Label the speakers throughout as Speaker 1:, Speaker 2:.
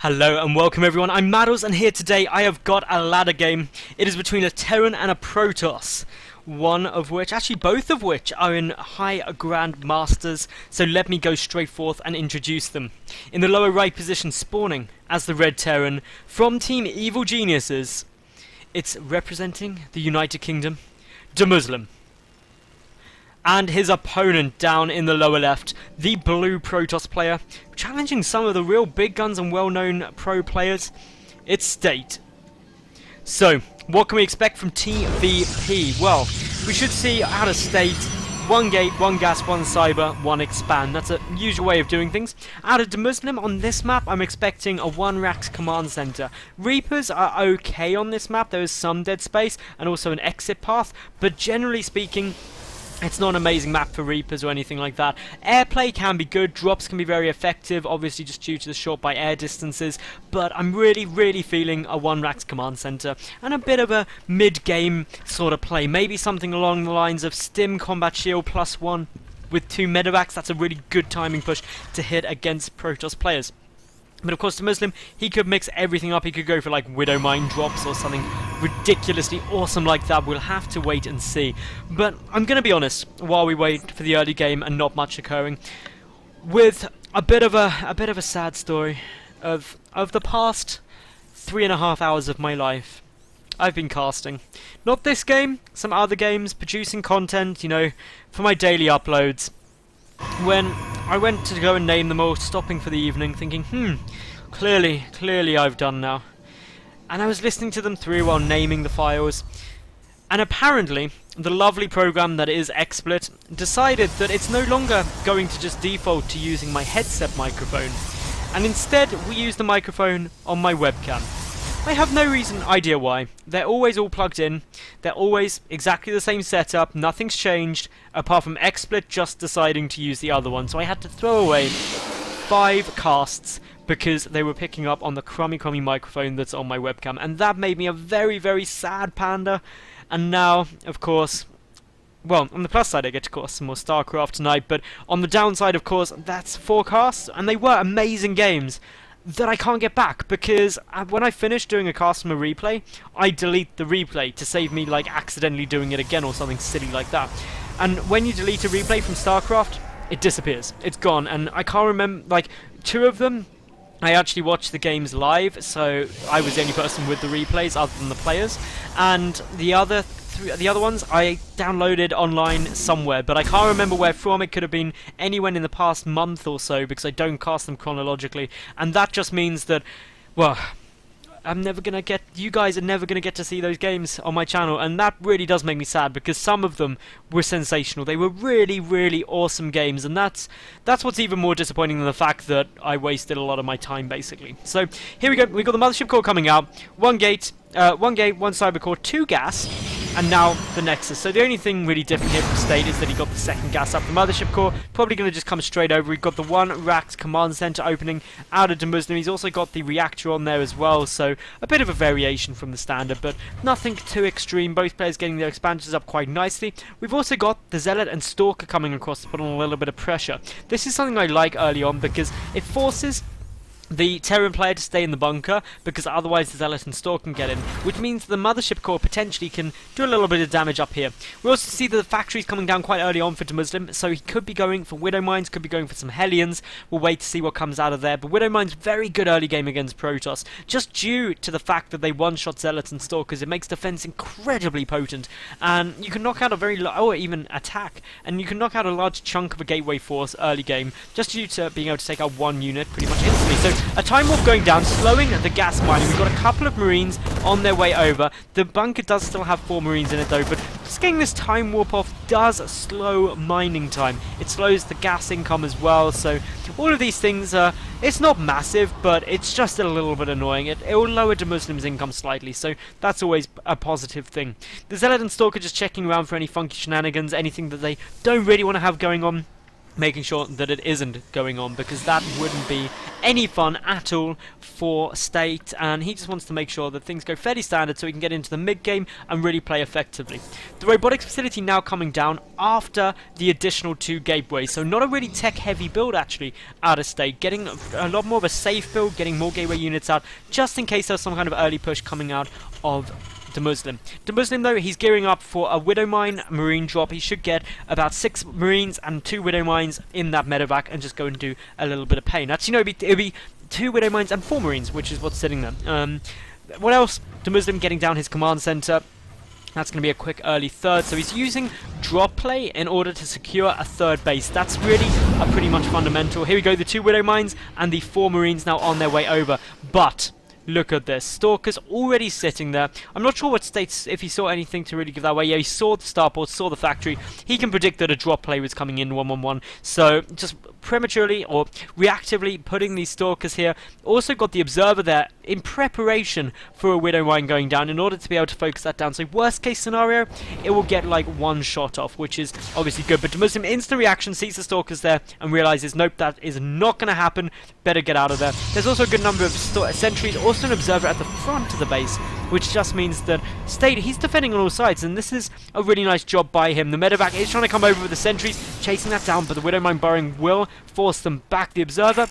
Speaker 1: Hello and welcome everyone, I'm Madals and here today I have got a ladder game. It is between a Terran and a Protoss. One of which, actually both of which, are in high Grand Masters, so let me go straight forth and introduce them. In the lower right position, spawning as the Red Terran from Team Evil Geniuses, it's representing the United Kingdom, DeMusliM. And his opponent down in the lower left, the blue Protoss player, challenging some of the real big guns and well-known pro players, it's State. So, what can we expect from TvP? Well, we should see out of State, one gate, one gas, one cyber, one expand. That's a usual way of doing things. Out of DeMusliM on this map, I'm expecting a one racks command center. Reapers are okay on this map, there is some dead space and also an exit path, but generally speaking, it's not an amazing map for Reapers or anything like that. Airplay can be good, drops can be very effective, obviously just due to the short by air distances, but I'm really feeling a one racks command center and a bit of a mid-game sort of play. Maybe something along the lines of Stim Combat Shield +1 with 2 medevacs. That's a really good timing push to hit against Protoss players. But of course, DeMusliM, he could mix everything up. He could go for like Widow Mine drops or something ridiculously awesome like that. We'll have to wait and see. But I'm going to be honest, while we wait for the early game and not much occurring, with a bit of a sad story of the past 3.5 hours of my life. I've been casting. Not this game, some other games, producing content, you know, for my daily uploads. When I went to go and name them all, stopping for the evening, thinking, clearly I've done now. And I was listening to them through while naming the files, and apparently the lovely program that is XSplit decided that it's no longer going to just default to using my headset microphone, and instead we use the microphone on my webcam. I have no idea why. They're always all plugged in, they're always exactly the same setup, nothing's changed, apart from XSplit just deciding to use the other one. So I had to throw away 5 casts because they were picking up on the crummy microphone that's on my webcam. And that made me a very sad panda. And now, of course, well, on the plus side I get to course some more StarCraft tonight, but on the downside, of course, that's 4 casts, and they were amazing games that I can't get back, because when I finish doing a cast from a replay, I delete the replay to save me like accidentally doing it again or something silly like that. And when you delete a replay from StarCraft, it disappears. It's gone, and I can't remember, like, 2 of them I actually watched the games live, so I was the only person with the replays other than the players, and the other ones I downloaded online somewhere, but I can't remember where from. It could have been anywhere in the past month or so, because I don't cast them chronologically, and that just means that, well, you guys are never gonna get to see those games on my channel, and that really does make me sad, because some of them were sensational. They were really awesome games, and that's what's even more disappointing than the fact that I wasted a lot of my time, basically. So here we go. We've got the Mothership Core coming out. One gate, one Cyber Core, 2 gas, and now the Nexus. So the only thing really different here from State is that he got the 2nd gas up. The Mothership Core probably going to just come straight over. We've got the 1 racks command center opening out of DeMusliM. He's also got the reactor on there as well, so a bit of a variation from the standard, but nothing too extreme. Both players getting their expansions up quite nicely. We've also got the Zealot and Stalker coming across to put on a little bit of pressure. This is something I like early on, because it forces the Terran player to stay in the bunker, because otherwise the Zealot and Stalker can get in, which means the Mothership Core potentially can do a little bit of damage up here. We also see that the factory's coming down quite early on for DeMusliM, so he could be going for Widow Mines, could be going for some Hellions. We'll wait to see what comes out of there, but Widow Mines very good early game against Protoss, just due to the fact that they one-shot Zealots and Stalkers. It makes defense incredibly potent, and you can knock out a very or even attack, and you can knock out a large chunk of a gateway force early game, just due to being able to take out 1 unit pretty much instantly. So a Time Warp going down, slowing the gas mining. We've got a couple of Marines on their way over. The bunker does still have 4 Marines in it though, but just getting this Time Warp off does slow mining time. It slows the gas income as well, so all of these things, it's not massive, but it's just a little bit annoying. It will lower DeMusliM's income slightly, so that's always a positive thing. The Zealot and Stalker just checking around for any funky shenanigans, anything that they don't really want to have going on. making sure that it isn't going on, because that wouldn't be any fun at all for State, and he just wants to make sure that things go fairly standard so he can get into the mid-game and really play effectively. The robotics facility now coming down after the additional 2 gateways, so not a really tech-heavy build actually out of State, getting a lot more of a safe build, getting more gateway units out, just in case there's some kind of early push coming out of DeMusliM. DeMusliM, though, he's gearing up for a Widow Mine Marine drop. He should get about 6 Marines and 2 Widow Mines in that medevac and just go and do a little bit of pain. Actually, no, it'd be 2 Widow Mines and 4 Marines, which is what's sitting there. What else? DeMusliM getting down his command center. That's going to be a quick early third. So he's using drop play in order to secure a third base. That's really a pretty much fundamental. Here we go, the 2 Widow Mines and the 4 Marines now on their way over. But look at this. Stalker's already sitting there. I'm not sure what states, if he saw anything to really give that away. Yeah, he saw the starport, saw the factory. He can predict that a drop play was coming in 1-1-1. So just prematurely or reactively putting these Stalkers here. Also got the Observer there in preparation for a Widow Mine going down in order to be able to focus that down. So worst case scenario, it will get like 1 shot off, which is obviously good. But DeMusliM instant reaction, sees the Stalkers there and realizes, nope, that is not going to happen. Better get out of there. There's also a good number of sentries, also an Observer at the front of the base, which just means that State, he's defending on all sides, and this is a really nice job by him. The medevac is trying to come over with the sentries, chasing that down, but the Widow Mine burrowing will force them back. The Observer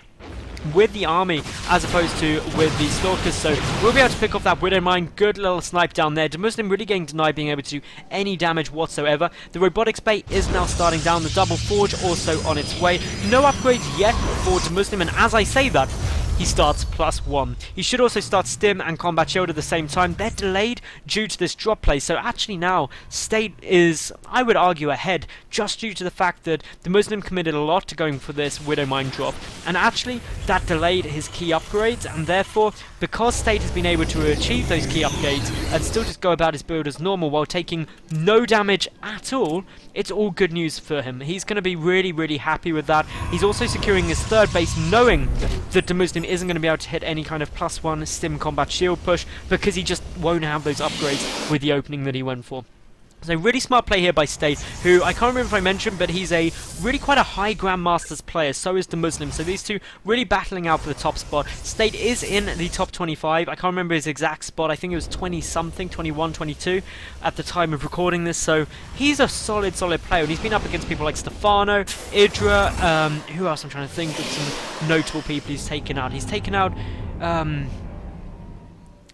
Speaker 1: with the army as opposed to with the Stalkers, so we'll be able to pick off that Widow Mine. Good little snipe down there. DeMusliM really getting denied being able to do any damage whatsoever. The robotics bay is now starting down. The double forge also on its way. No upgrades yet for DeMusliM, and as I say that, he starts +1. He should also start Stim and Combat Shield at the same time. They're delayed due to this drop play, so actually now State is, I would argue, ahead, just due to the fact that DeMusliM committed a lot to going for this Widow Mine drop, and actually that delayed his key upgrades, and therefore, because State has been able to achieve those key upgrades and still just go about his build as normal while taking no damage at all, it's all good news for him. He's going to be really, really happy with that. He's also securing his third base, knowing that DeMusliM isn't going to be able to hit any kind of +1 Stim Combat Shield push because he just won't have those upgrades with the opening that he went for. So really smart play here by State, who I can't remember if I mentioned, but he's a really quite a high Grandmasters player, so is DeMusliM. So these two really battling out for the top spot. State is in the top 25. I can't remember his exact spot. I think it was 20-something, 21, 22 at the time of recording this. So he's a solid player, and he's been up against people like Stefano, Idra, who else I'm trying to think of some notable people he's taken out. He's taken out,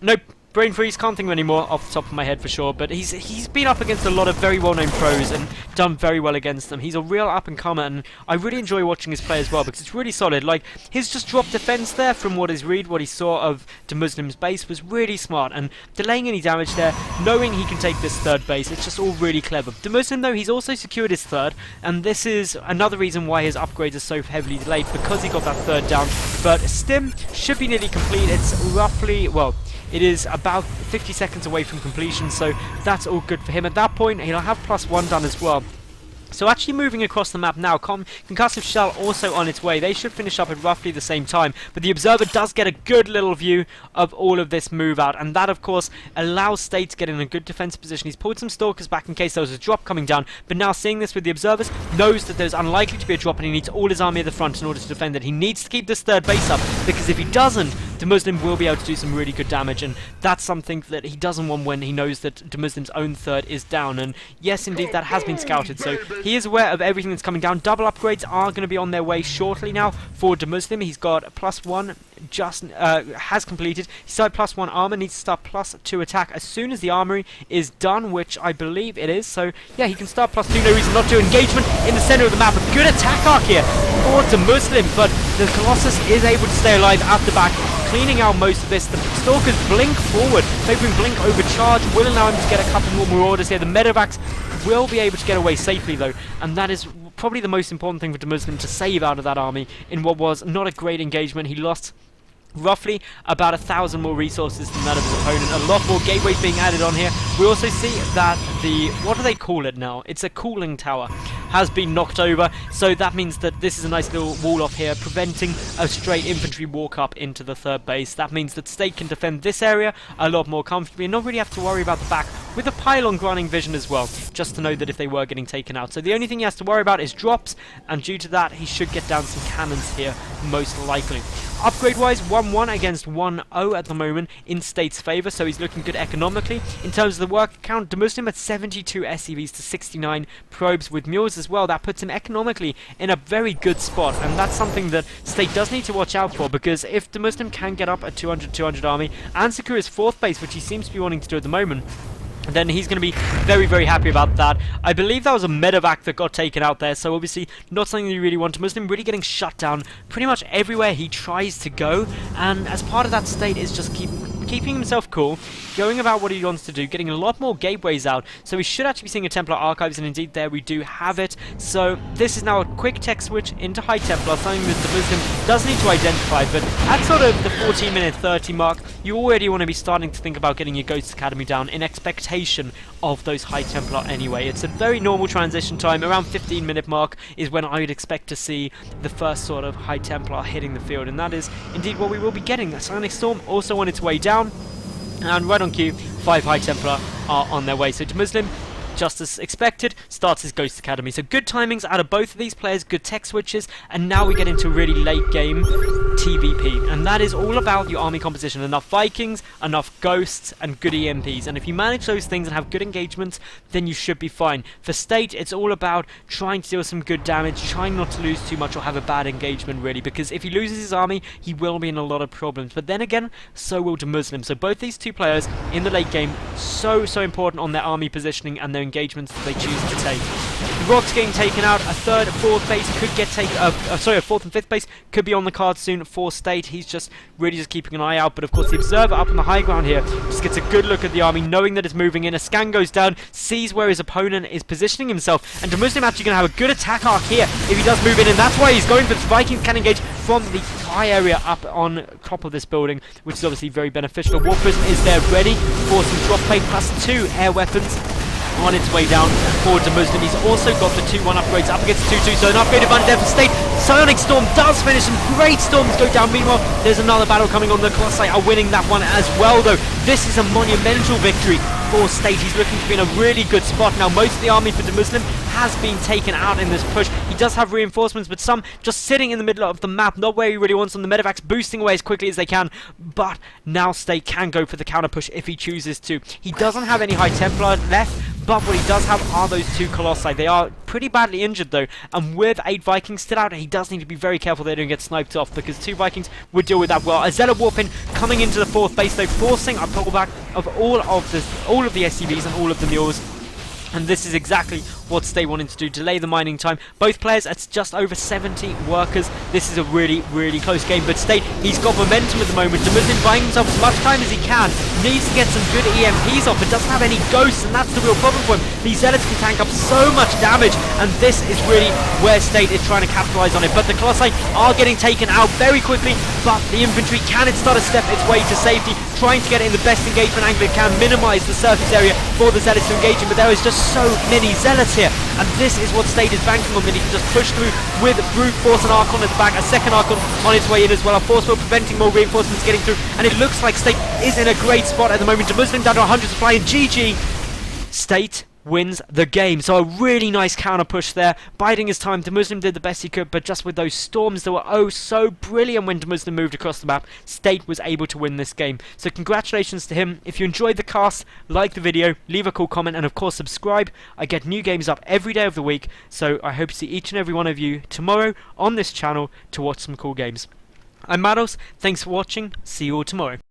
Speaker 1: nope. Brain freeze, can't think of any more off the top of my head for sure, but he's been up against a lot of very well-known pros and done very well against them. He's a real up-and-comer, and I really enjoy watching his play as well because it's really solid. Like, his just drop defense there from what he saw of DeMusliM's base was really smart, and delaying any damage there, knowing he can take this third base, it's just all really clever. DeMusliM, though, he's also secured his third, and this is another reason why his upgrades are so heavily delayed, because he got that third down. But Stim should be nearly complete. It's roughly, well, it is about 50 seconds away from completion, so that's all good for him. At that point, he'll have +1 done as well. So actually moving across the map now, Concussive Shell also on its way. They should finish up at roughly the same time, but the Observer does get a good little view of all of this move out, and that of course allows State to get in a good defensive position. He's pulled some Stalkers back in case there was a drop coming down, but now seeing this with the Observers, knows that there's unlikely to be a drop and he needs all his army at the front in order to defend it. He needs to keep this third base up, because if he doesn't, DeMusliM will be able to do some really good damage, and that's something that he doesn't want when he knows that DeMusliM's own third is down. And yes, indeed, that has been scouted, so he is aware of everything that's coming down. Double upgrades are going to be on their way shortly now for DeMusliM. He's got +1, just has completed. He's started +1 armor, needs to start +2 attack as soon as the armory is done, which I believe it is. So yeah, he can start +2, no reason not to. Engagement in the center of the map. A good attack arc here for DeMusliM, but the Colossus is able to stay alive at the back, cleaning out most of this. The Stalkers blink forward, favoring blink overcharge, will allow him to get a couple more orders here. The medevacs will be able to get away safely though, and that is probably the most important thing for DeMusliM to save out of that army in what was not a great engagement. He lost roughly about 1,000 more resources than that of his opponent. A lot more gateways being added on here. We also see that the, what do they call it now? It's a cooling tower, has been knocked over, so that means that this is a nice little wall off here, preventing a straight infantry walk up into the third base. That means that State can defend this area a lot more comfortably and not really have to worry about the back, with a pylon granting vision as well, just to know that if they were getting taken out. So the only thing he has to worry about is drops, and due to that he should get down some cannons here, most likely. Upgrade-wise, 1-1 against 1-0 at the moment in State's favour, so he's looking good economically. In terms of the work count, DeMusliM at 72 SCVs to 69 probes with mules as well. That puts him economically in a very good spot, and that's something that State does need to watch out for, because if DeMusliM can get up a 200 army and secure his 4th base, which he seems to be wanting to do at the moment, then he's going to be very, very happy about that. I believe that was a medevac that got taken out there, so obviously not something you really want. Muslim really getting shut down pretty much everywhere he tries to go, and as part of that, State is just keeping himself cool, going about what he wants to do, getting a lot more gateways out, so we should actually be seeing a Templar Archives, and indeed there we do have it. So this is now a quick tech switch into High Templar, something that the Muslim does need to identify, but at sort of the 14-minute 30 mark, you already want to be starting to think about getting your Ghost Academy down in expectation of those High Templar anyway. It's a very normal transition time. Around 15-minute mark is when I would expect to see the first sort of High Templar hitting the field, and that is indeed what we will be getting. The Sonic Storm also on its way down, and right on cue, 5 High Templar are on their way. So DeMusliM, just as expected, starts his Ghost Academy. So good timings out of both of these players, good tech switches, and now we get into really late game TvP, and that is all about your army composition. Enough Vikings, enough Ghosts, and good EMPs, and if you manage those things and have good engagements, then you should be fine. For State, it's all about trying to deal some good damage, trying not to lose too much or have a bad engagement really, because if he loses his army, he will be in a lot of problems. But then again, so will DeMusliM. So both these two players in the late game, so important on their army positioning and their engagements that they choose to take. The Rocks getting taken out, a 3rd, 4th base could get taken, a 4th and 5th base could be on the card soon for State. He's just really just keeping an eye out, but of course the Observer up on the high ground here just gets a good look at the army, knowing that it's moving in. A scan goes down, sees where his opponent is positioning himself, and DeMusliM actually going to have a good attack arc here if he does move in, and that's why he's going for this. Vikings can engage from the high area up on top of this building, which is obviously very beneficial. War Prism is there ready for some drop plate plus 2 air weapons on its way down for DeMusliM. He's also got the 2-1 upgrades up against 2-2, so an upgraded advantage there for State. Psionic Storm does finish, some great storms go down. Meanwhile, there's another battle coming on. The Colossi are winning that one as well, though. This is a monumental victory for State. He's looking to be in a really good spot now. Most of the army for DeMusliM has been taken out in this push. He does have reinforcements, but some just sitting in the middle of the map, not where he really wants them. The medevacs boosting away as quickly as they can, but now State can go for the counter push if he chooses to. He doesn't have any High Templar left, but what he does have are those 2 Colossi. They are pretty badly injured though, and with 8 Vikings still out, he does need to be very careful they don't get sniped off, because 2 Vikings would deal with that well. A Zealot Warpin coming into the 4th base though, forcing a pullback of all of the SCVs and all of the mules. And this is exactly what State wanted to do, delay the mining time. Both players at just over 70 workers. This is a really close game, but State, he's got momentum at the moment. DeMusliM buying himself as much time as he can. Needs to get some good EMPs off, but doesn't have any ghosts, and that's the real problem for him. These Zealots can tank up so much damage, and this is really where State is trying to capitalize on it. But the Colossi are getting taken out very quickly, but the infantry, can it start to step its way to safety? Trying to get it in the best engagement angle it can, minimize the surface area for the Zealots to engage in, but there is just so many Zealots here, and this is what State is banking on, that he can just push through with brute force and Archon at the back, a 2nd Archon on its way in as well, a force field preventing more reinforcements getting through, and it looks like State is in a great spot at the moment. DeMusliM down to 100 supply, and GG, State wins the game. So a really nice counter push there, biding his time. DeMusliM did the best he could, but just with those storms that were oh so brilliant when DeMusliM moved across the map, State was able to win this game. So congratulations to him. If you enjoyed the cast, like the video, leave a cool comment, and of course subscribe. I get new games up every day of the week, so I hope to see each and every one of you tomorrow on this channel to watch some cool games. I'm Madals, thanks for watching, see you all tomorrow.